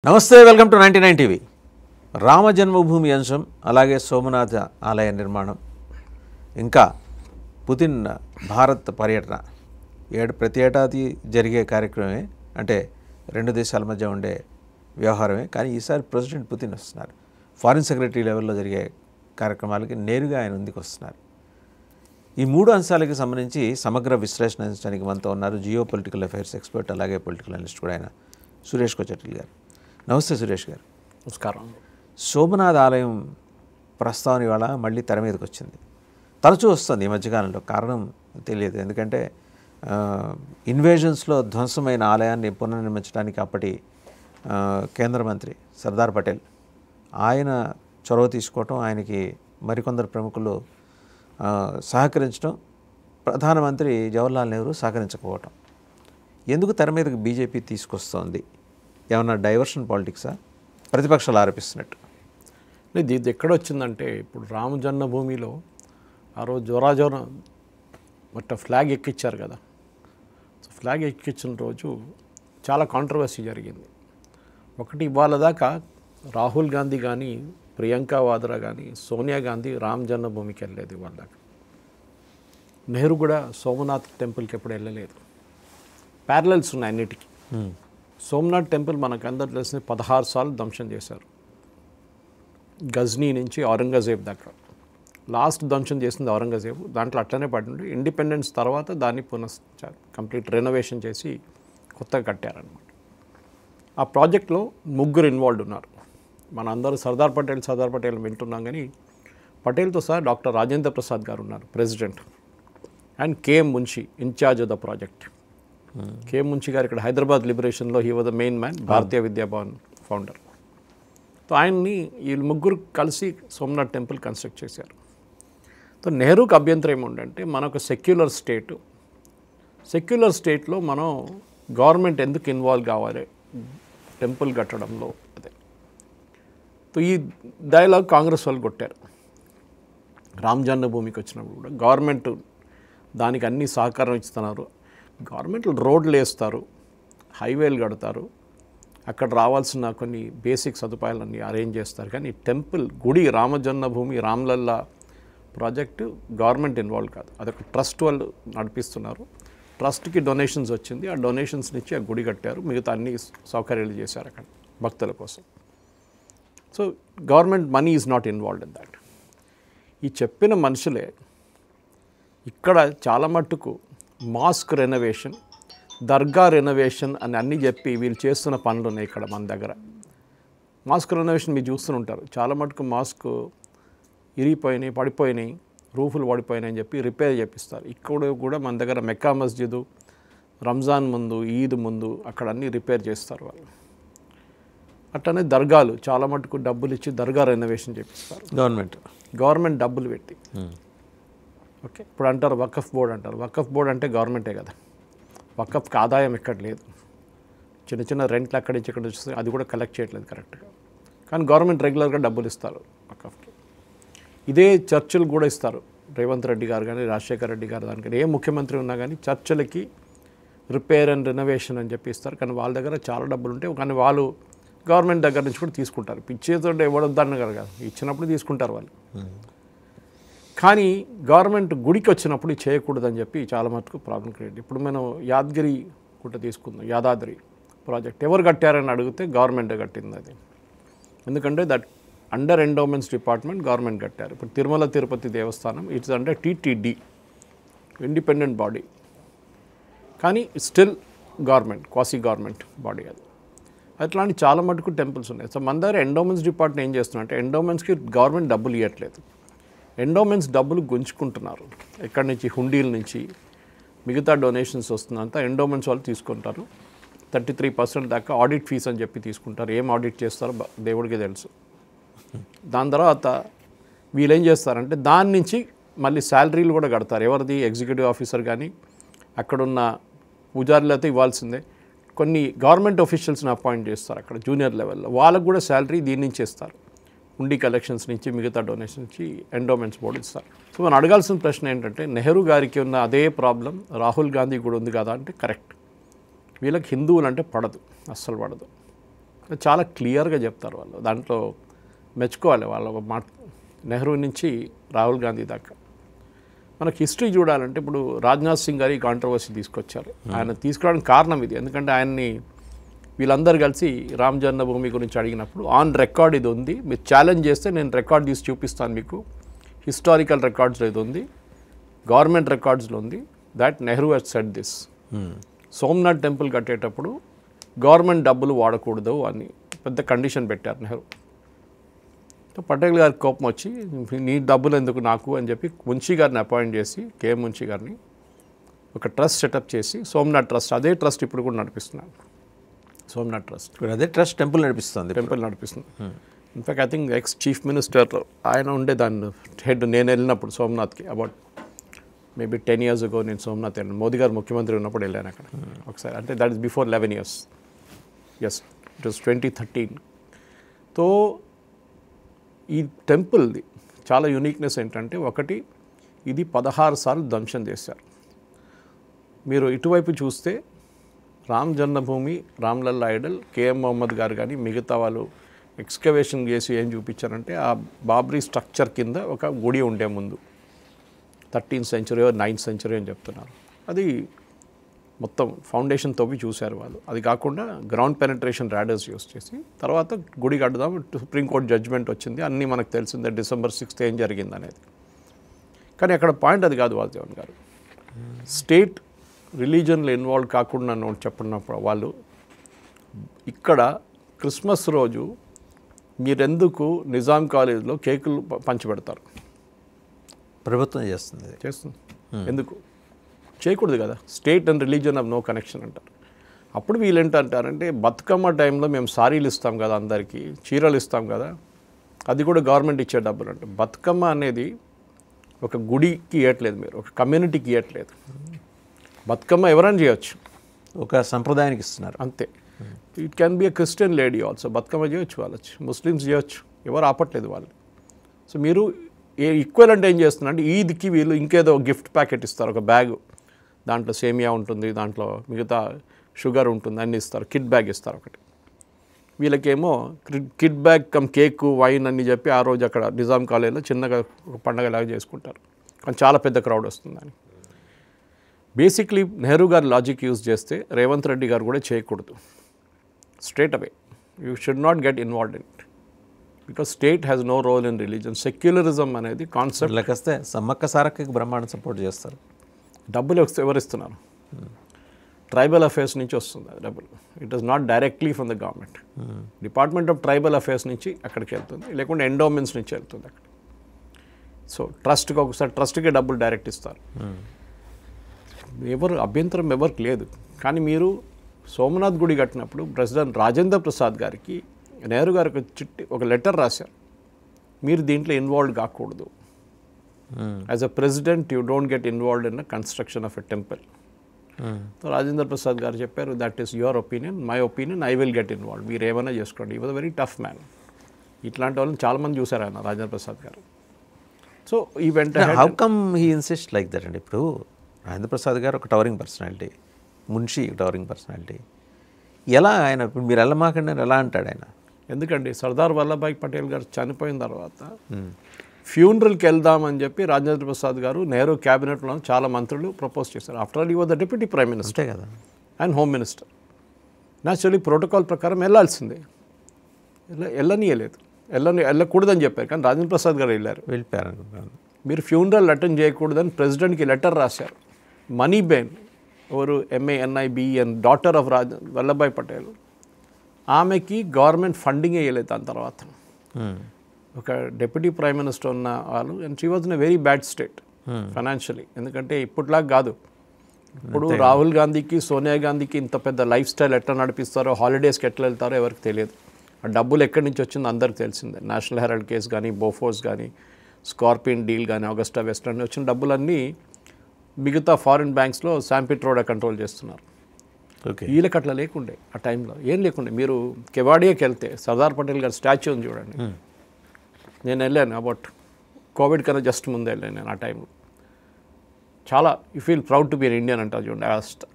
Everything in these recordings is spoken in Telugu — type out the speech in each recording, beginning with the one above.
నమస్తే వెల్కమ్ టు 99 టీవీ. రామ జన్మభూమి అంశం, అలాగే సోమనాథ ఆలయ నిర్మాణం, ఇంకా పుతిన్ భారత్ పర్యటన ప్రతి ఏడాది జరిగే కార్యక్రమమే, అంటే రెండు దేశాల మధ్య ఉండే వ్యవహారమే. కానీ ఈసారి ప్రెసిడెంట్ పుతిన్ వస్తున్నారు. ఫారిన్ సెక్రటరీ లెవెల్లో జరిగే కార్యక్రమాలకి నేరుగా ఆయన ముందుకు వస్తున్నారు. ఈ మూడు అంశాలకి సంబంధించి సమగ్ర విశ్లేషణ అందించడానికి మనతో ఉన్నారు జియో పొలిటికల్ అఫైర్స్ ఎక్స్పర్ట్, అలాగే పొలిటికల్ అనలిస్ట్ కూడా ఆయన సురేష్ కొచెట్టిల్ గారు. నమస్తే సురేష్ గారు. నమస్కారం. సోమనాథ్ ఆలయం ప్రస్తావన ఇవాళ మళ్ళీ తెర మీదకి వచ్చింది. తరచూ వస్తుంది ఈ మధ్యకాలంలో, కారణం తెలియదు. ఎందుకంటే ఇన్వేజన్స్లో ధ్వంసమైన ఆలయాన్ని పునర్నిర్మించడానికి అప్పటి కేంద్ర మంత్రి సర్దార్ పటేల్ ఆయన చొరవ తీసుకోవటం, ఆయనకి మరికొందరు ప్రముఖులు సహకరించడం, ప్రధానమంత్రి జవహర్లాల్ నెహ్రూ సహకరించకపోవటం. ఎందుకు తెర మీదకి బీజేపీ తీసుకొస్తోంది? ఏమన్నా డైవర్షన్ పాలిటిక్సా? ప్రతిపక్షాలు ఆరోపిస్తున్నట్టు. ఇది ఎక్కడొచ్చిందంటే, ఇప్పుడు రామ జన్మభూమిలో ఆ రోజు జోరాజోర మొట్ట ఫ్లాగ్ ఎక్కించారు కదా. సో ఫ్లాగ్ ఎక్కించిన రోజు చాలా కాంట్రవర్సీ జరిగింది. ఒకటి, ఇవాళ దాకా రాహుల్ గాంధీ కానీ, ప్రియాంక వాద్రా కానీ, సోనియా గాంధీ రామ జన్మభూమికి వెళ్ళలేదు. ఇవాళ దాకా నెహ్రూ కూడా సోమనాథ్ టెంపుల్కి ఎప్పుడు వెళ్ళలేదు. ప్యారలల్స్ ఉన్నాయి అన్నిటికీ. సోమనాథ్ టెంపుల్ మనకు అందరూ తెలిసిన 16 సార్లు ధ్వంసం చేశారు. గజ్నీ నుంచి ఔరంగజేబ్ దాకా లాస్ట్ ధ్వంసం చేసింది ఔరంగజేబు. దాంట్లో అట్లనే పడి ఇండిపెండెన్స్ తర్వాత దాన్ని కంప్లీట్ రెనోవేషన్ చేసి కొత్తగా కట్టారనమాట. ఆ ప్రాజెక్ట్లో ముగ్గురు ఇన్వాల్వ్ ఉన్నారు. మన అందరూ సర్దార్ పటేల్ వింటున్నాం, కానీ పటేల్తో సహా డాక్టర్ రాజేంద్ర ప్రసాద్ గారు ఉన్నారు president, and KM Munshi in-charge of the project. KM Munshi గారు ఇక్కడ హైదరాబాద్ లిబరేషన్లో he was the main man, Bharatiya Vidyabhavan founder. So ఆయన్ని వీళ్ళు ముగ్గురు కలిసి సోమనాథ్ టెంపుల్ కన్స్ట్రక్ట్ చేశారు. సో నెహ్రూకి అభ్యంతరం ఏముందంటే, మనకు సెక్యులర్ స్టేట్లో మనం గవర్నమెంట్ ఎందుకు ఇన్వాల్వ్ కావాలి టెంపుల్ కట్టడంలో? అదే. సో ఈ డైలాగ్ కాంగ్రెస్ వాళ్ళు కొట్టారు. రామ్ జన్మభూమికి వచ్చినప్పుడు కూడా గవర్నమెంట్ దానికి అన్ని సహకారం ఇస్తున్నారు. గవర్నమెంట్లు రోడ్లు వేస్తారు, హైవేలు కడతారు, అక్కడ రావాల్సిన కొన్ని బేసిక్ సదుపాయాలన్నీ అరేంజ్ చేస్తారు. కానీ టెంపుల్ గుడి రామ జన్మభూమి రామ్లల్లా ప్రాజెక్టు గవర్నమెంట్ ఇన్వాల్వ్ కాదు. అదొక ట్రస్ట్ వాళ్ళు నడిపిస్తున్నారు. ట్రస్ట్కి డొనేషన్స్ వచ్చింది, ఆ డొనేషన్స్ నుంచి ఆ గుడి కట్టారు, మిగతా అన్ని సౌకర్యాలు చేశారు అక్కడ భక్తుల కోసం. So government money is not involved in that. ఈ చెప్పిన మనుషులే ఇక్కడ చాలా మట్టుకు మాస్క్ రెనోవేషన్, దర్గా రెనోవేషన్ అని అన్నీ చెప్పి వీళ్ళు చేస్తున్న పనులు ఉన్నాయి ఇక్కడ మన దగ్గర. మాస్క్ రెనోవేషన్ మీరు చూస్తుంటారు, చాలా మటుకు మాస్క్ ఇరిగిపోయినాయి, పడిపోయినాయి, రూఫులు పడిపోయినాయి అని చెప్పి రిపేర్ చేపిస్తారు. ఇక్కడ కూడా మన దగ్గర మెక్కా మస్జిద్ రంజాన్ ముందు, ఈద్ ముందు అక్కడ అన్నీ రిపేర్ చేస్తారు వాళ్ళు. అట్లనే దర్గాలు చాలా మటుకు డబ్బులు ఇచ్చి దర్గా రెనోవేషన్ చేపిస్తారు గవర్నమెంట్ డబ్బులు పెట్టి. ఓకే, ఇప్పుడు అంటారు వకఫ్ బోర్డ్ అంటారు. వకఫ్ బోర్డ్ అంటే గవర్నమెంటే కదా. వకఫ్కి ఆదాయం ఎక్కడ లేదు, చిన్న చిన్న రెంట్లు అక్కడి నుంచి ఇక్కడ వస్తే అది కూడా కలెక్ట్ చేయట్లేదు కరెక్ట్గా. కానీ గవర్నమెంట్ రెగ్యులర్గా డబ్బులు ఇస్తారు వకఫ్కి. ఇదే చర్చిలు కూడా ఇస్తారు. రేవంత్ రెడ్డి గారు కానీ, రాజశేఖర్ రెడ్డి గారు దానికి ఏ ముఖ్యమంత్రి ఉన్నా కానీ చర్చిలకి రిపేర్ అండ్ రెనోవేషన్ అని చెప్పి ఇస్తారు. కానీ వాళ్ళ దగ్గర చాలా డబ్బులు ఉంటాయి, కానీ వాళ్ళు గవర్నమెంట్ దగ్గర నుంచి కూడా తీసుకుంటారు. ఇచ్చేతో ఇవ్వడొద్దన్న కదా, ఇచ్చినప్పుడు తీసుకుంటారు వాళ్ళు. కానీ గవర్నమెంట్ గుడికి వచ్చినప్పుడు చేయకూడదని చెప్పి చాలా మటుకు ప్రాబ్లం క్రియేట్. ఇప్పుడు మనం యాదగిరి గుట్ట తీసుకుందాం, యాదాద్రి ప్రాజెక్ట్ ఎవరు కట్టారని అడిగితే గవర్నమెంటే కట్టింది అది. ఎందుకంటే that under endowments department government కట్టారు. ఇప్పుడు తిరుమల తిరుపతి దేవస్థానం ఇట్స్ అంటే టీటీడీ, ఇండిపెండెంట్ బాడీ, కానీ still government, quasi government body అది. అట్లాంటి చాలా మటుకు టెంపుల్స్ ఉన్నాయి. సో మన దగ్గర ఎండోమెంట్స్ డిపార్ట్మెంట్ ఏం చేస్తుందంటే, ఎండోమెంట్స్కి గవర్నమెంట్ డబ్బులు ఇవ్వట్లేదు, ఎండోమెంట్స్ డబ్బులు గుంజుకుంటున్నారు. ఎక్కడి నుంచి, హుండీల నుంచి మిగతా డొనేషన్స్ వస్తుందంతా ఎండోమెంట్స్ వాళ్ళు తీసుకుంటారు. 33% దాకా ఆడిట్ ఫీస్ అని చెప్పి తీసుకుంటారు. ఏం ఆడిట్ చేస్తారో దేవుడికి తెలుసు. దాని తర్వాత వీళ్ళు ఏం చేస్తారంటే దాని నుంచి మళ్ళీ శాలరీలు కూడా కడతారు. ఎవరిది? ఎగ్జిక్యూటివ్ ఆఫీసర్ కానీ అక్కడున్న పూజారులతో ఇవ్వాల్సిందే. కొన్ని గవర్నమెంట్ ఆఫీషియల్స్ని అపాయింట్ చేస్తారు అక్కడ జూనియర్ లెవెల్లో, వాళ్ళకు కూడా శాలరీ దీని నుంచి ఇస్తారు. ఉండి కలెక్షన్స్ నుంచి, మిగతా డొనేషన్ నుంచి ఎండోమెంట్స్ బోర్డు ఇస్తారు. సో మనం అడగాల్సిన ప్రశ్న ఏంటంటే, నెహ్రూ గారికి ఉన్న అదే ప్రాబ్లం రాహుల్ గాంధీ కూడా ఉంది కదా అంటే కరెక్ట్. వీళ్ళకి హిందువులు అంటే పడదు, అస్సలు పడదు. చాలా క్లియర్గా చెప్తారు వాళ్ళు. దాంట్లో మెచ్చుకోవాలి వాళ్ళ మాట. నెహ్రూ నుంచి రాహుల్ గాంధీ దాకా మనకు హిస్టరీ చూడాలంటే ఇప్పుడు రాజ్నాథ్ సింగ్ గారి కాంట్రవర్సీ తీసుకొచ్చారు. ఆయన తీసుకురావడానికి కారణం ఇది. ఎందుకంటే ఆయన్ని వీళ్ళందరూ కలిసి రామ్ జన్మభూమి గురించి అడిగినప్పుడు ఆన్ రికార్డ్ ఇది ఉంది, మీరు ఛాలెంజ్ చేస్తే నేను రికార్డ్ తీసి చూపిస్తాను మీకు, హిస్టారికల్ రికార్డ్స్లో ఇది ఉంది, గవర్నమెంట్ రికార్డ్స్లో ఉంది, that Nehru has said this. Somnath temple కట్టేటప్పుడు గవర్నమెంట్ డబ్బులు వాడకూడదు అని పెద్ద కండిషన్ పెట్టారు నెహ్రూ. పటేల్ గారికి కోపం వచ్చి నీ డబ్బులు ఎందుకు నాకు అని చెప్పి మున్షీ గారిని అపాయింట్ చేసి, కేఎం మున్షీ గారిని, ఒక ట్రస్ట్ సెటప్ చేసి సోమనాథ్ ట్రస్ట్, అదే ట్రస్ట్ ఇప్పుడు కూడా నడిపిస్తున్నాను. సోమనాథ్ ట్రస్ట్ అదే ట్రస్ట్ టెంపుల్ నడిపిస్తుంది. In fact I think ex chief minister ఆయన ఉండే దాని హెడ్. నేను వెళ్ళినప్పుడు సోమనాథ్కి అబౌట్ మేబీ 10 years ago నేను సోమనాథ్ వెళ్ళాను. మోదీ గారు ముఖ్యమంత్రి ఉన్నప్పుడు వెళ్ళాను అక్కడ ఒకసారి. అంటే that is before 11 years. Yes, it was 2013. తో ఈ టెంపుల్ది చాలా యూనిక్నెస్ ఏంటంటే, ఒకటి ఇది 16 సార్లు ధ్వంసం చేశారు. మీరు ఇటువైపు చూస్తే రామ్ జన్మభూమి, రామ్లల్లా ఐడల్, కేఎం మొహమ్మద్ గారు కానీ మిగతా వాళ్ళు ఎక్స్కవేషన్ చేసి ఏం చూపించారంటే, ఆ బాబ్రీ స్ట్రక్చర్ కింద ఒక గుడి ఉండే ముందు 13th century 9th century అని చెప్తున్నారు. అది మొత్తం ఫౌండేషన్ తవ్వి చూశారు వాళ్ళు. అది కాకుండా గ్రౌండ్ పెనట్రేషన్ రాడర్స్ యూస్ చేసి తర్వాత గుడి కట్టుదాం, సుప్రీంకోర్టు జడ్జ్మెంట్ వచ్చింది, అన్నీ మనకు తెలిసిందే December 6th ఏం జరిగింది అనేది. కానీ అక్కడ పాయింట్ అది కాదు వాసుదేవన్ గారు. స్టేట్ రిలీజన్లో ఇన్వాల్వ్ కాకుండా చెప్పినప్పుడు వాళ్ళు ఇక్కడ క్రిస్మస్ రోజు మీరెందుకు నిజాం కాలేజ్లో కేకులు పంచిపెడతారు? ప్రభుత్వం చేస్తుంది. ఎందుకు చేయకూడదు కదా? State and religion of no connection అంటారు. అప్పుడు వీళ్ళు ఏంటంటారంటే, బతుకమ్మ టైంలో మేము సారీలు ఇస్తాం కదా, అందరికీ చీరలు ఇస్తాం కదా, అది కూడా గవర్నమెంట్ ఇచ్చే డబ్బులు అంటే. బతుకమ్మ అనేది ఒక గుడికి ఇవ్వట్లేదు, మీరు ఒక కమ్యూనిటీకి ఇవ్వట్లేదు. బతుకమ్మ ఎవరైనా చేయొచ్చు, ఒక సంప్రదాయానికి ఇస్తున్నారు అంతే. It can be a Christian lady also, Bathukamma చేయొచ్చు, వాళ్ళొచ్చు, ముస్లిమ్స్ చేయొచ్చు, ఎవరు ఆపట్లేదు వాళ్ళు. సో మీరు ఈక్వల్ అంటే ఏం చేస్తున్నారంటే, ఈద్కి వీళ్ళు ఇంకేదో గిఫ్ట్ ప్యాకెట్ ఇస్తారు, ఒక బ్యాగ్, దాంట్లో సేమియా ఉంటుంది, దాంట్లో మిగతా షుగర్ ఉంటుంది, అన్నీ ఇస్తారు, కిట్ బ్యాగ్ ఇస్తారు ఒకటి. వీళ్ళకేమో kit bag cum cake, wine అని చెప్పి ఆ రోజు అక్కడ నిజాం కాలేజ్లో చిన్నగా ఒక పండగలాగా చేసుకుంటారు, కానీ చాలా పెద్ద క్రౌడ్ వస్తుందని. బేసిక్లీ నెహ్రూ గారు లాజిక్ యూజ్ చేస్తే రేవంత్ రెడ్డి గారు కూడా చేయకూడదు. Straight away you should not get involved in it, because state has no role in religion. Secularism అనేది కాన్సెప్ట్. లేకపోతే సమ్మక్క సారక్కకి బ్రహ్మాండం సపోర్ట్ చేస్తారు. డబ్బులు ఎవరు ఇస్తున్నారు? ట్రైబల్ అఫేర్స్ నుంచి వస్తుంది అది డబ్బులు. It is not directly from the government. Department of tribal affairs నుంచి అక్కడికి వెళ్తుంది, లేకుంటే ఎండోమెంట్స్ నుంచి వెళ్తుంది అక్కడ. సో ట్రస్ట్కి ఒకసారి ట్రస్ట్కి డబ్బులు డైరెక్ట్ ఇస్తారు. ఎవరు అభ్యంతరం ఎవరికి లేదు. కానీ మీరు సోమనాథ్ గుడి కట్టినప్పుడు ప్రెసిడెంట్ రాజేంద్ర ప్రసాద్ గారికి నెహ్రూ గారికి ఒక లెటర్ రాశారు, మీరు దీంట్లో ఇన్వాల్వ్ కాకూడదు. As a president you don't get involved in the construction of a temple. So Rajendra Prasad గారు చెప్పారు, that is your opinion, my opinion, I will get involve, మీరు ఏమైనా చేసుకోండి. ఈ వాజ్ వెరీ టఫ్ మ్యాన్. ఇట్లాంటి వాళ్ళని చాలామంది చూశారు ఆయన, రాజేంద్ర ప్రసాద్ గారు. సో ఈ వెంట how come he insist like that అండి? ఇప్పుడు రాజేంద్ర ప్రసాద్ గారు ఒక towering personality, Munshi towering personality, ఎలా ఆయన ఇప్పుడు మీరు వెళ్ళమాకండి అని ఎలా అంటాడు ఆయన? ఎందుకండి సర్దార్ వల్లభాయ్ పటేల్ గారు చనిపోయిన తర్వాత ఫ్యూనరల్కి వెళ్దామని చెప్పి రాజేంద్ర ప్రసాద్ గారు నెహ్రూ క్యాబినెట్లో చాలా మంత్రులు ప్రపోజ్ చేశారు. After all you was the deputy prime minister కదా and home minister. Naturally protocol ప్రకారం వెళ్ళాల్సిందే, వెళ్ళనీయలేదు, వెళ్ళకూడదని చెప్పారు. కానీ రాజేంద్ర ప్రసాద్ గారు వెళ్ళిపోయారు. మీరు ఫ్యూనరల్ అటెండ్ చేయకూడదని ప్రెసిడెంట్కి లెటర్ రాశారు. మనీబేన్ ఎవరు, MANIBEN, daughter of Vallabhbhai Patel, ఆమెకి గవర్నమెంట్ ఫండింగ్ వేయలేదు దాని తర్వాత. ఒక డిప్యూటీ ప్రైమ్ మినిస్టర్ ఉన్న వాళ్ళు, and she was in a very bad state financially. ఎందుకంటే ఇప్పటిలాగా కాదు. ఇప్పుడు రాహుల్ గాంధీకి, సోనియా గాంధీకి ఇంత పెద్ద లైఫ్ స్టైల్ ఎట్లా నడిపిస్తారో, హాలిడేస్కి ఎట్లా వెళ్తారో ఎవరికి తెలియదు. ఆ డబ్బులు ఎక్కడి నుంచి వచ్చిందో అందరికి తెలిసిందే. నేషనల్ హెరాల్డ్ కేసు కానీ, బోఫోర్స్ కానీ, స్కార్పియన్ డీల్ కానీ, ఆగస్టా వెస్టర్న్ వచ్చిన డబ్బులన్నీ మిగతా ఫారిన్ బ్యాంక్స్లో శాంపిట్రోడా కంట్రోల్ చేస్తున్నారు. వీళ్ళకి అట్లా లేకుండే ఆ టైంలో, ఏం లేకుండే. మీరు కెవాడియాకి వెళ్తే సర్దార్ పటేల్ గారి స్టాచ్యూ ఉంది చూడండి. నేను వెళ్ళాను అబౌట్ కోవిడ్ కన్నా జస్ట్ ముందే వెళ్ళాను నేను ఆ టైంలో. చాలా you feel proud to be an Indian అంటారు చూడండి.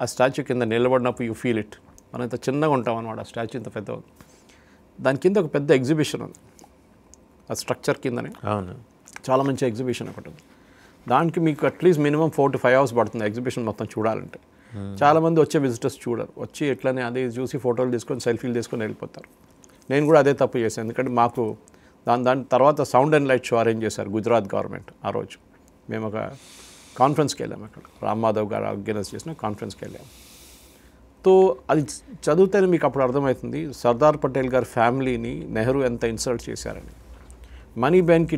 ఆ స్టాచ్యూ కింద నిలబడినప్పుడు యూ ఫీల్ ఇట్. మనం ఇంత చిన్నగా ఉంటాం అన్నమాట, ఆ స్టాచ్యూ ఇంత పెద్ద. దాని కింద ఒక పెద్ద ఎగ్జిబిషన్ ఉంది, ఆ స్ట్రక్చర్ కిందనే అవును. చాలా మంచి ఎగ్జిబిషన్ ఒకటి ఉంది. దానికి మీకు అట్లీస్ట్ మినిమం 4 to 5 hours పడుతుంది ఎగ్జిబిషన్ మొత్తం చూడాలంటే. చాలామంది వచ్చే విజిటర్స్ చూడరు, వచ్చి ఎట్లనే అది చూసి ఫోటోలు తీసుకొని సెల్ఫీలు తీసుకొని వెళ్ళిపోతారు. నేను కూడా అదే తప్పు చేశాను, ఎందుకంటే మాకు దాని తర్వాత sound and light show arrange చేశారు గుజరాత్ గవర్నమెంట్. ఆ రోజు మేము ఒక కాన్ఫరెన్స్కి వెళ్ళాము, అక్కడ రామ్ మాధవ్ గారు ఆర్గనైజ్ చేసిన కాన్ఫరెన్స్కి వెళ్ళాము. తో అది చదివితేనే మీకు అప్పుడు అర్థమవుతుంది సర్దార్ పటేల్ గారి ఫ్యామిలీని నెహ్రూ ఎంత ఇన్సల్ట్ చేశారని. మనీ బ్యాంక్కి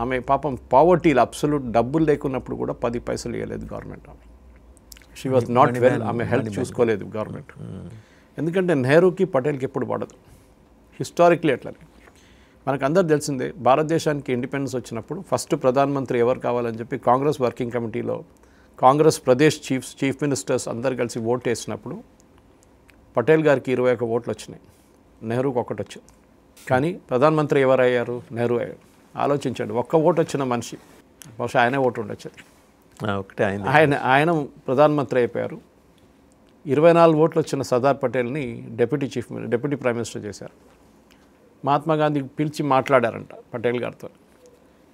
ఆమె పాపం పావర్టీలో అబ్సల్యూట్ డబ్బులు లేకున్నప్పుడు కూడా 10 పైసలు ఇవ్వలేదు గవర్నమెంట్. ఆమె షీ వాజ్ నాట్ వెల్, ఆమె హెల్త్ చూసుకోలేదు గవర్నమెంట్. ఎందుకంటే నెహ్రూకి పటేల్కి ఎప్పుడు పడదు, హిస్టారిక్లీ అట్లనే. మనకు అందరు తెలిసిందే, భారతదేశానికి ఇండిపెండెన్స్ వచ్చినప్పుడు ఫస్ట్ ప్రధానమంత్రి ఎవరు కావాలని చెప్పి కాంగ్రెస్ వర్కింగ్ కమిటీలో కాంగ్రెస్ ప్రదేశ్ చీఫ్ మినిస్టర్స్ అందరు కలిసి ఓట్ వేసినప్పుడు పటేల్ గారికి 21 ఓట్లు వచ్చినాయి, నెహ్రూకి 1 వచ్చింది. కానీ ప్రధానమంత్రి ఎవరు అయ్యారు? నెహ్రూ అయ్యారు. ఆలోచించండి, 1 ఓటు వచ్చిన మనిషి, బహుశా ఆయనే ఓటు ఉండొచ్చు, ఒకటే ఆయన ప్రధానమంత్రి అయిపోయారు. 24 ఓట్లు వచ్చిన సర్దార్ పటేల్ని డిప్యూటీ ప్రైమ్ మినిస్టర్ చేశారు. మహాత్మా గాంధీ పిలిచి మాట్లాడారంట పటేల్ గారితో,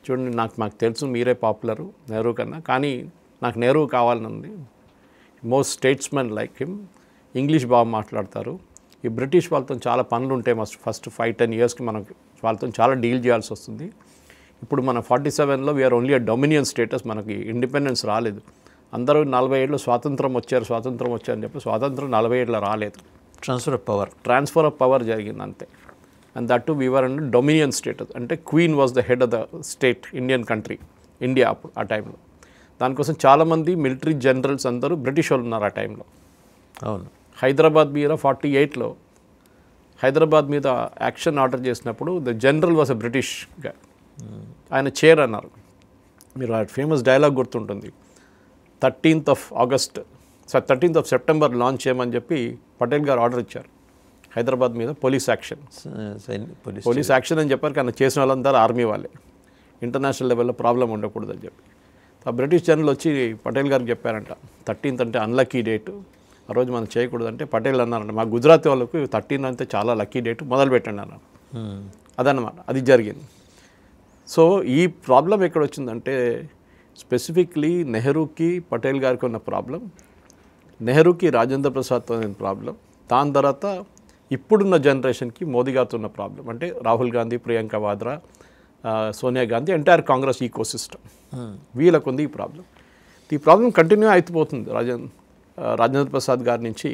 చూడండి మాకు తెలుసు మీరే పాపులరు నెహ్రూ కన్నా, కానీ నాకు నెహ్రూ కావాలని ఉంది. Most statesmen like him, English బాగా మాట్లాడతారు. ఈ బ్రిటిష్ వాళ్ళతో చాలా పనులు ఉంటాయి, ఫస్ట్ 5-10 yearsకి మనం వాళ్ళతో చాలా డీల్ చేయాల్సి వస్తుంది. ఇప్పుడు మన 47లో we are only a dominion status, మనకి ఇండిపెండెన్స్ రాలేదు. అందరూ 40 ఏళ్ళు స్వాతంత్రం వచ్చారని చెప్పి స్వాతంత్రం 40 ఏళ్ళు రాలేదు. ట్రాన్స్ఫర్ ఆఫ్ పవర్ జరిగింది అంతే. And that to we are and dominion status, అంటే queen was the head of the state, Indian country, India అప్పుడు ఆ టైంలో. దానికోసం చాలామంది మిలిటరీ జనరల్స్ అందరూ బ్రిటిష్ వాళ్ళు ఉన్నారు ఆ టైంలో. అవును. హైదరాబాద్ మీద 48లో హైదరాబాద్ మీద యాక్షన్ ఆర్డర్ చేసినప్పుడు the general was a British గా, ఆయన చైర్ అన్నారు. మీరు ఆ ఫేమస్ డైలాగ్ గుర్తుంటుంది, 13th of September లాంచ్ చేయమని చెప్పి పటేల్ గారు ఆర్డర్ ఇచ్చారు హైదరాబాద్ మీద. పోలీస్ యాక్షన్ అని చెప్పారు, కానీ చేసిన వాళ్ళందరూ ఆర్మీ వాళ్ళే, ఇంటర్నేషనల్ లెవెల్లో ప్రాబ్లం ఉండకూడదని చెప్పి. ఆ బ్రిటిష్ జనరల్ వచ్చి పటేల్ గారికి చెప్పారంట, 13th అంటే అన్లక్కీ డేటు, ఆ రోజు మనం చేయకూడదు. అంటే పటేల్ అన్నారంట, మా గుజరాతీ వాళ్ళకు 13 అంటే చాలా లక్కీ డేట్, మొదలు పెట్టండి అన్నారు. అదన్నమాట, అది జరిగింది. సో ఈ ప్రాబ్లం ఎక్కడ వచ్చిందంటే స్పెసిఫిక్లీ నెహ్రూకి పటేల్ గారికి ఉన్న ప్రాబ్లం, నెహ్రూకి రాజేంద్ర ప్రసాద్తో ఉన్న ప్రాబ్లం, దాని తర్వాత ఇప్పుడున్న జనరేషన్కి మోదీ గారితో ఉన్న ప్రాబ్లం. అంటే Rahul Gandhi, Priyanka Vadra, Sonia Gandhi, entire Congress eco system, వీళ్ళకు ఉంది ఈ ప్రాబ్లం. ఈ ప్రాబ్లం కంటిన్యూ అయిపోతుంది రాజేంద్ర ప్రసాద్ గారి నుంచి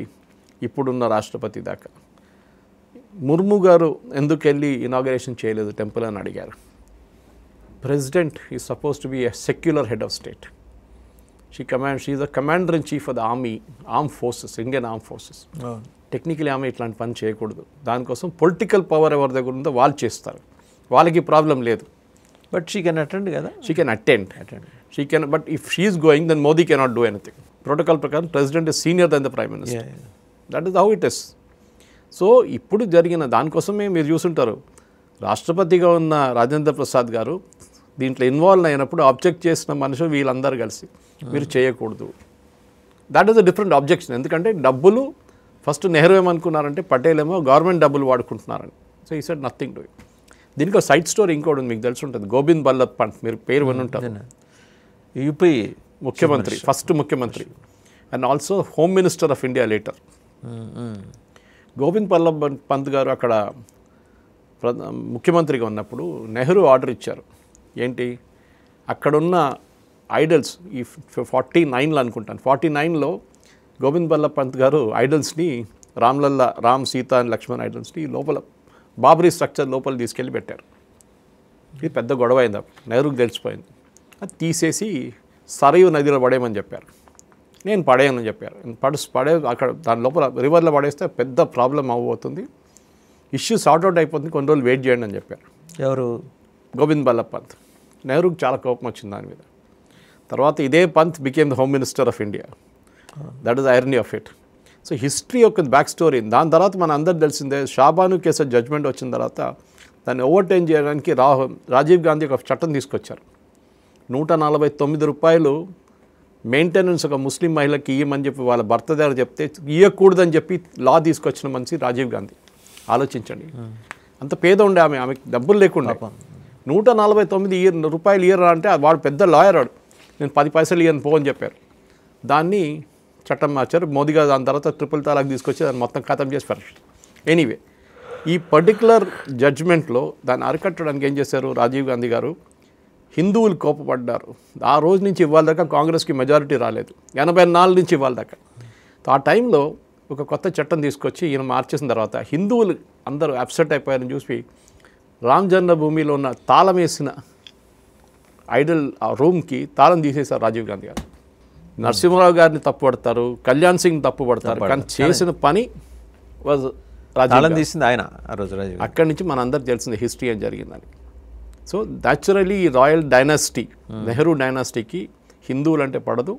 ఇప్పుడున్న రాష్ట్రపతి దాకా. ముర్ము గారు ఎందుకు వెళ్ళి ఇనాగరేషన్ చేయలేదు టెంపుల్ అని అడిగారు. President is suppose to be a secular head of state. She is the commander in chief of the arm forces, Indian arm forces. Technically ఆమె ఇట్లాంటి పని చేయకూడదు. దానికోసం పొలిటికల్ పవర్ ఎవరి దగ్గర ఉందో వాళ్ళు చేస్తారు, వాళ్ళకి ప్రాబ్లం లేదు. బట్ షీ కెన్ అటెండ్ కదా, she can attend. But if she is going then Modi cannot do anything. Protocol ప్రకారం president is senior then the prime minister. That is how it is. So ఇప్పుడు జరిగిన దానికోసమే మీరు చూసుంటారు, రాష్ట్రపతిగా ఉన్న రాజేంద్ర ప్రసాద్ గారు దీంట్లో ఇన్వాల్వ్ అయినప్పుడు ఆబ్జెక్ట్ చేసిన మనుషులు వీళ్ళందరూ కలిసి మీరు చేయకూడదు. That is a different objection. ఎందుకంటే డబ్బులు ఫస్ట్ నెహ్రూ ఏమనుకున్నారంటే పటేల్ ఏమో గవర్నమెంట్ డబ్బులు వాడుకుంటున్నారని. సో ఈ సెడ్ నథింగ్ టు ఇట్. దీనికి ఒక సైడ్ స్టోరీ ఇంకోటి ఉంది, మీకు తెలిసి ఉంటుంది, గోవింద్ బల్లభ్ పంత్, మీరు పేరు విని ఉంటారు, యూపీ ముఖ్యమంత్రి, ఫస్ట్ ముఖ్యమంత్రి, and also home minister of India later. Govind Ballabh Pant గారు అక్కడ ముఖ్యమంత్రిగా ఉన్నప్పుడు నెహ్రూ ఆర్డర్ ఇచ్చారు, ఏంటి అక్కడున్న ఐడల్స్, ఈ 49లో అనుకుంటాను, 49లో గోవింద్ బల్లభ్ పంత్ గారు ఐడల్స్ని రామ్, సీత అండ్ లక్ష్మణ్ ఐడల్స్ని లోపల బాబరీ స్ట్రక్చర్ లోపల తీసుకెళ్ళి పెట్టారు. ఇది పెద్ద గొడవ అయింది, నెహ్రూకి తెలిసిపోయింది. అది తీసేసి సరయూ నదిలో పడేయమని చెప్పారు. నేను పడేయమని చెప్పారు. అక్కడ దాని లోపల రివర్లో పడేస్తే పెద్ద ప్రాబ్లం అవ్వబోతుంది, ఇష్యూ సార్ట్అవుట్ అయిపోతుంది, కొన్ని రోజులు వెయిట్ చేయండి అని చెప్పారు. ఎవరు? గోవింద్ బల్లభ్ పంత్. నెహ్రూకి చాలా కోపం వచ్చింది దాని మీద. తర్వాత ఇదే Pant became the home minister of India. That is irony of it. So history యొక్క బ్యాక్ స్టోరీ. దాని తర్వాత మన అందరు తెలిసిందే, షాబాను కేసు జడ్జ్మెంట్ వచ్చిన తర్వాత దాన్ని ఓవర్టర్న్ చేయడానికి రాజీవ్ గాంధీ ఒక చట్టం తీసుకొచ్చారు. 149 రూపాయలు మెయింటెనెన్స్ ఒక ముస్లిం మహిళకి ఇవ్వమని చెప్పి వాళ్ళ భర్త దగ్గర చెప్తే ఇవ్వకూడదని చెప్పి లా తీసుకొచ్చిన మనిషి రాజీవ్ గాంధీ. ఆలోచించండి, అంత పేద ఉండే ఆమెకి డబ్బులు లేకుండా 149 రూపాయలు ఇయర్ అంటే వాడు పెద్ద లాయర్ వాడు, నేను 10 పైసలు ఇయర్ని పో అని చెప్పారు. దాన్ని చట్టం మార్చారు మోదీ గారు. దాని తర్వాత ట్రిపుల్ తలాక్ తీసుకొచ్చి దాన్ని మొత్తం ఖతం చేసి పరీక్ష. ఎనీవే ఈ పర్టికులర్ జడ్జ్మెంట్లో దాన్ని అరికట్టడానికి ఏం చేశారు రాజీవ్ గాంధీ గారు, హిందువులు కోపపడ్డారు. ఆ రోజు నుంచి ఇవాళ దాకా కాంగ్రెస్కి మెజారిటీ రాలేదు, 84 నుంచి ఇవాళ దాకా. ఆ టైంలో ఒక కొత్త చట్టం తీసుకొచ్చి ఈయన మార్చేసిన తర్వాత హిందువులు అందరూ అప్సెట్ అయిపోయారని చూసి రామ్ జన్మభూమిలో ఉన్న తాళం వేసిన ఐడల్ ఆ రూమ్కి తాళం తీసేశారు రాజీవ్ గాంధీ గారు. నరసింహరావు గారిని తప్పుపడతారు, కళ్యాణ్ సింగ్ తప్పుపడతారు, కానీ చేసిన పని వాజ్ తాళం తీసింది ఆయన ఆ రోజు రాజీవ్. అక్కడి నుంచి మన అందరికి తెలిసింది హిస్టరీ ఏం జరిగిందని. సో న్యాచురలీ ఈ రాయల్ డైనాసిటీ నెహ్రూ డైనాసిటీకి హిందువులు అంటే పడదు.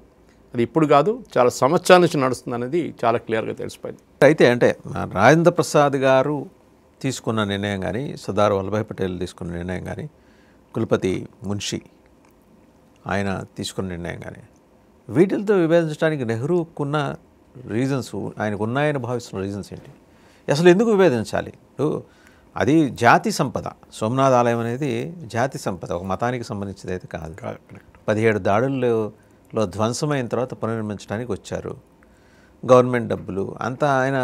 అది ఇప్పుడు కాదు, చాలా సంవత్సరాల నుంచి నడుస్తుంది అనేది చాలా క్లియర్గా తెలిసిపోయింది. అయితే అంటే రాజేంద్ర ప్రసాద్ గారు తీసుకున్న నిర్ణయం కానీ, సర్దార్ వల్లభాయ్ పటేల్ తీసుకున్న నిర్ణయం కానీ, కులపతి మున్షి ఆయన తీసుకున్న నిర్ణయం కానీ, వీటితో విభేదించడానికి నెహ్రూకున్న రీజన్స్, ఆయనకు ఉన్నాయని భావిస్తున్న రీజన్స్ ఏంటి? అసలు ఎందుకు విభేదించాలి? అది జాతి సంపద. సోమనాథ్ ఆలయం అనేది జాతి సంపద, ఒక మతానికి సంబంధించింది అయితే కాదు. 17 దాడుల్లో ధ్వంసమైన తర్వాత పునర్నిర్మించడానికి వచ్చారు. గవర్నమెంట్ డబ్బులు అంతా ఆయన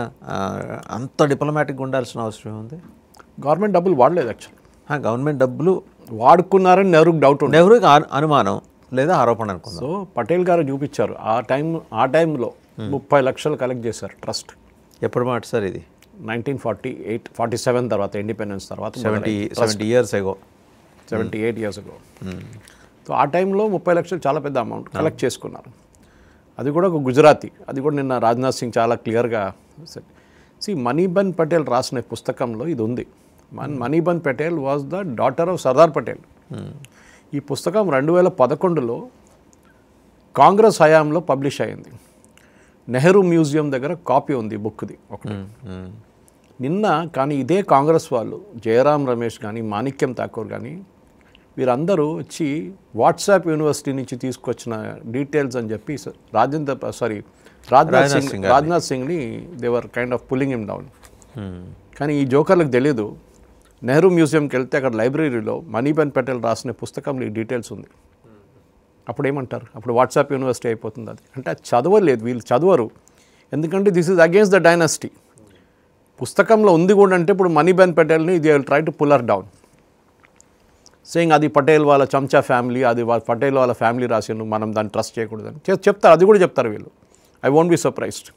అంత డిప్లొమాటిక్గా ఉండాల్సిన అవసరం ఉంది. గవర్నమెంట్ డబ్బులు వాడలేదు యాక్చువల్లీ. గవర్నమెంట్ డబ్బులు వాడుకున్నారని నెహ్రూకి డౌట్ ఉంది. నెహ్రూకి అనుమానం లేదా ఆరోపణ అనుకుందాం. సో పటేల్ గారు చూపించారు ఆ టైంలో 30 లక్షలు కలెక్ట్ చేశారు ట్రస్ట్. ఎప్పుడు మాట సార్ ఇది? 1947 తర్వాత, ఇండిపెండెన్స్ తర్వాత, 70 years ago. 78 years ago. So ఆ టైంలో 30 లక్షలు చాలా పెద్ద అమౌంట్ కలెక్ట్ చేసుకున్నారు. అది కూడా ఒక గుజరాతీ. అది కూడా నిన్న రాజ్నాథ్ సింగ్ చాలా క్లియర్గా మనీబన్ పటేల్ రాసిన పుస్తకంలో ఇది ఉంది. Maniben Patel was the daughter of Sardar Patel. ఈ పుస్తకం 2011లో కాంగ్రెస్ హయాంలో పబ్లిష్ అయింది. నెహ్రూ మ్యూజియం దగ్గర కాపీ ఉంది బుక్ది ఒకటి. నిన్న కానీ ఇదే కాంగ్రెస్ వాళ్ళు జయరాం రమేష్ కానీ, మాణిక్యం ఠాకూర్ కానీ, వీరందరూ వచ్చి వాట్సాప్ యూనివర్సిటీ నుంచి తీసుకొచ్చిన డీటెయిల్స్ అని చెప్పి రాజ్నాథ్ సింగ్ని they were kind of pulling him down. కానీ ఈ జోకర్లకు తెలియదు, నెహ్రూ మ్యూజియంకి వెళ్తే అక్కడ లైబ్రరీలో మనీబన్ పటేల్ రాసిన పుస్తకంలో ఈ డీటెయిల్స్ ఉంది. అప్పుడు ఏమంటారు? అప్పుడు వాట్సాప్ యూనివర్సిటీ అయిపోతుంది. అది అంటే అది చదవలేదు, వీళ్ళు చదవరు. ఎందుకంటే this is against the dynasty. పుస్తకంలో ఉంది కూడా అంటే ఇప్పుడు మనీబన్ పటేల్ని they will try to pull her down, saying అది పటేల్ వాళ్ళ చంచా ఫ్యామిలీ, అది పటేల్ వాళ్ళ ఫ్యామిలీ రాసిండు, మనం దాన్ని ట్రస్ట్ చేయకూడదని చెప్తారు. అది కూడా చెప్తారు వీళ్ళు. I won't be surprised.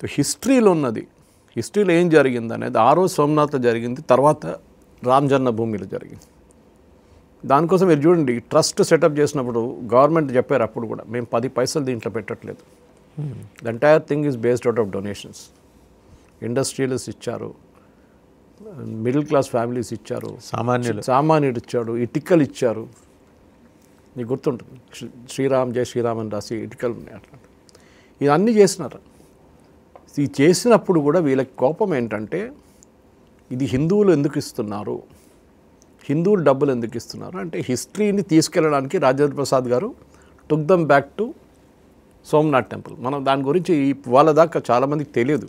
So హిస్టరీలో ఉన్నది, హిస్టరీలో ఏం జరిగింది అనేది ఆ రోజు సోమనాథ్లో జరిగింది, తర్వాత రామ్ జన్మభూమిలో జరిగింది. దానికోసం మీరు చూడండి, ట్రస్ట్ సెటప్ చేసినప్పుడు గవర్నమెంట్ చెప్పారు అప్పుడు కూడా, మేము 10 పైసలు దీంట్లో పెట్టట్లేదు. The entire thing is based out of donations. Industrialist ఇచ్చారు, మిడిల్ క్లాస్ ఫ్యామిలీస్ ఇచ్చారు, సామాన్యుడు ఇచ్చాడు, ఇటుకలు ఇచ్చారు. నీకు గుర్తుంటుంది, శ్రీరామ్ జై శ్రీరామ్ అని రాసి ఇటుకలు ఉన్నాయి. అట్లా ఇవన్నీ చేసినారు. ఇది చేసినప్పుడు కూడా వీళ్ళకి కోపం ఏంటంటే, ఇది హిందువులు ఎందుకు ఇస్తున్నారు, హిందువులు డబ్బులు ఎందుకు ఇస్తున్నారు అంటే, హిస్టరీని తీసుకెళ్ళడానికి రాజేంద్ర ప్రసాద్ గారు took them back to Somnath temple. మనం దాని గురించి వాళ్ళ దాకా చాలామందికి తెలియదు.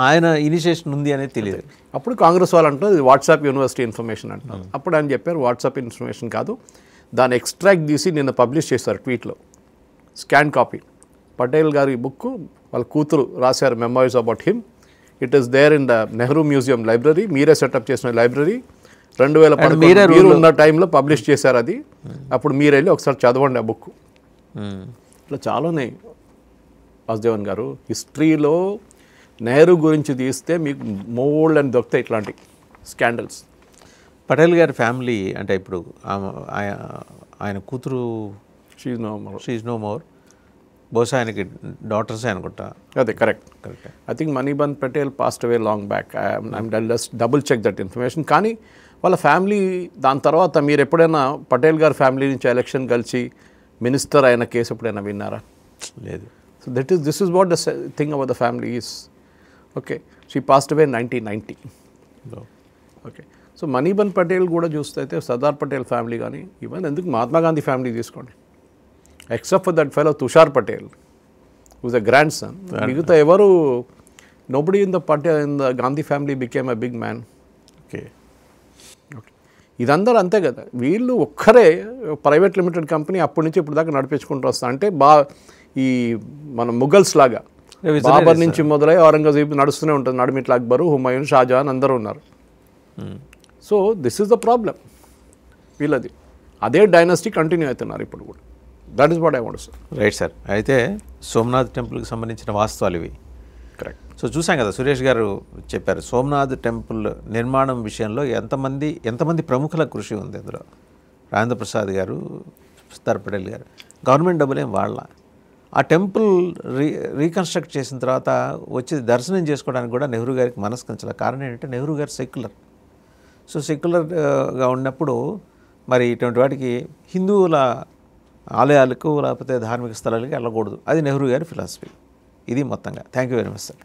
ఆయన ఇనిషియేషన్ ఉంది అనేది తెలియదు. అప్పుడు కాంగ్రెస్ వాళ్ళు అంటారు ఇది వాట్సాప్ యూనివర్సిటీ ఇన్ఫర్మేషన్ అంటారు. అప్పుడు ఆయన చెప్పారు వాట్సాప్ ఇన్ఫర్మేషన్ కాదు, దాన్ని ఎక్స్ట్రాక్ట్ తీసి నిన్న పబ్లిష్ చేశారు ట్వీట్లో, స్కాన్ కాపీ. పటేల్ గారి బుక్ వాళ్ళ కూతురు రాశారు, memories about him. It is there in the Nehru museum library. మీరే సెటప్ చేసిన లైబ్రరీ 2011 మీరు ఉన్న టైంలో పబ్లిష్ చేశారు అది. అప్పుడు మీరు వెళ్ళి ఒకసారి చదవండి ఆ బుక్. ఇట్లా చాలా ఉన్నాయి వాసుదేవన్ గారు. హిస్టరీలో నెహ్రూ గురించి తీస్తే మీకు మోల్డ్ అని దొరుకుతాయి ఇట్లాంటి స్కాండల్స్. పటేల్ గారి ఫ్యామిలీ అంటే ఇప్పుడు ఆయన కూతురు షీఈ్ నో మోర్, బహుశా ఆయనకి డాటర్సే అనుకుంటా. అదే correct. I think Maniben Patel passed away long back. I'm double check that information. కానీ వాళ్ళ ఫ్యామిలీ దాని తర్వాత మీరు ఎప్పుడైనా పటేల్ గారి ఫ్యామిలీ నుంచి ఎలక్షన్ కలిసి మినిస్టర్ అయిన కేసు ఎప్పుడైనా విన్నారా? లేదు. So this is what the thing about the family is. Okay, she passed away 1990. Okay, so Maniben Patel కూడా చూస్తే అయితే సర్దార్ పటేల్ ఫ్యామిలీ కానీ ఈవెన్ ఎందుకు మహాత్మా గాంధీ ఫ్యామిలీ తీసుకోండి, except for that fellow Tushar Patel whose a grandson, మిగతా ఎవరు Nobody in the Gandhi family became a big man. Okay. ఇదందరూ అంతే కదా, వీళ్ళు ఒక్కరే ప్రైవేట్ లిమిటెడ్ కంపెనీ అప్పటి నుంచి ఇప్పుడు దాకా నడిపించుకుంటూ వస్తా అంటే ఈ మన ముఘల్స్ లాగా బాబర్ నుంచి మొదలై ఔరంగజేబ్ నడుస్తూనే ఉంటుంది. నడిమిట్ల అక్బరు, హుమాయూన్, షాజహాన్ అందరూ ఉన్నారు. So this is the problem వీళ్ళది. అదే డైనస్టీ కంటిన్యూ అవుతున్నారు ఇప్పుడు కూడా. That is what I want to say. Right sir. అయితే సోమనాథ్ టెంపుల్కి సంబంధించిన వాస్తవాలు ఇవి. కరెక్ట్. సో చూసాం కదా, సురేష్ గారు చెప్పారు సోమనాథ్ టెంపుల్ నిర్మాణం విషయంలో ఎంతమంది ప్రముఖుల కృషి ఉంది అందులో. రాజేంద్ర ప్రసాద్ గారు, సర్దార్ పటేల్ గారు. గవర్నమెంట్ డబ్బులేం వాళ్ళ. ఆ టెంపుల్ రీకన్స్ట్రక్ట్ చేసిన తర్వాత వచ్చి దర్శనం చేసుకోవడానికి కూడా నెహ్రూ గారికి మనస్కరించాల. కారణం ఏంటంటే నెహ్రూ గారు సెక్యులర్. సో సెక్యులర్గా ఉన్నప్పుడు మరి ఇటువంటి వాటికి హిందువుల ఆలయాలకు లేకపోతే ధార్మిక స్థలాలకి వెళ్ళకూడదు. అది నెహ్రూ గారి ఫిలాసఫీ. ఇది మొత్తంగా. Thank you very much sir.